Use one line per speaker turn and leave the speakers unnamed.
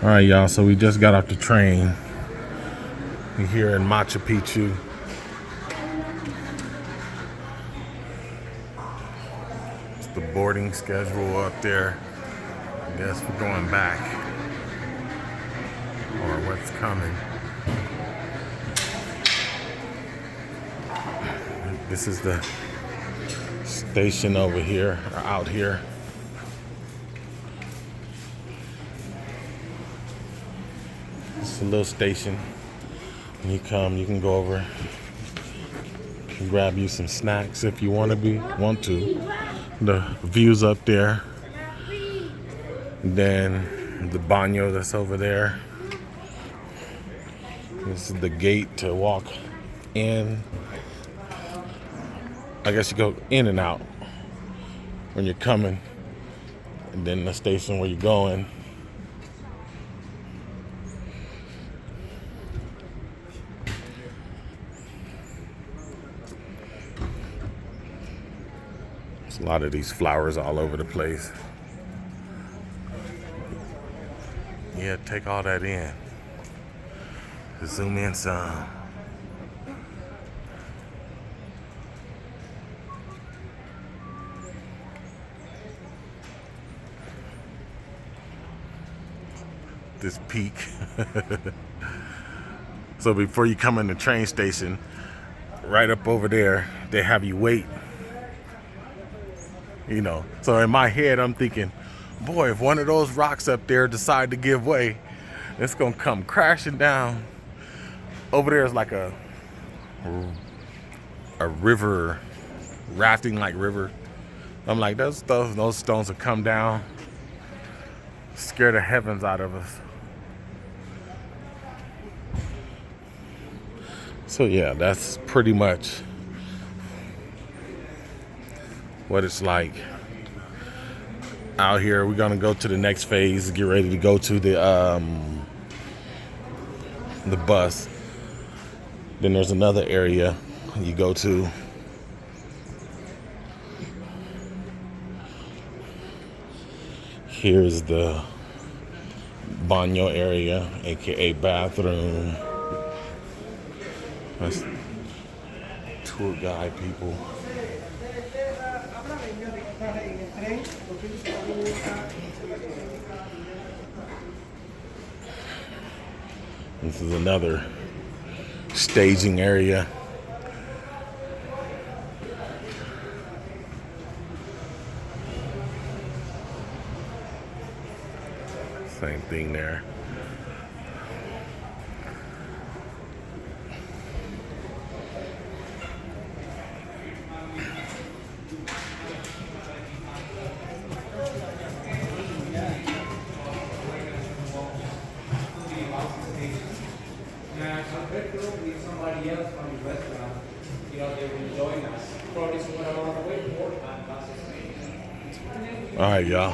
All right, y'all, so we just got off the train. We're here in Machu Picchu. It's the boarding schedule up there. I guess we're going back. Or what's coming. This is the station over here, or out here. It's a little station. When you come, you can go over, grab you some snacks if you want to. The view's up there. Then the baño that's over there. This is the gate to walk in. I guess you go in and out when you're coming. And then the station where you're going. There's a lot of these flowers all over the place. Yeah, take all that in. Zoom in some. This peak. So before you come in the train station, right up over there, they have you wait. You know, so in my head, I'm thinking, boy, if one of those rocks up there decide to give way, it's gonna come crashing down. Over there is like a river, rafting like river. I'm like, those stones will come down, scare the heavens out of us. So yeah, that's pretty much what it's like out here. We're gonna go to the next phase, get ready to go to the bus. Then there's another area you go to. Here's the baño area, aka bathroom. That's tour guide people. This is another staging area. Same thing there.
Somebody else from the restaurant, they will join us. Probably someone around the way more.
All right, y'all.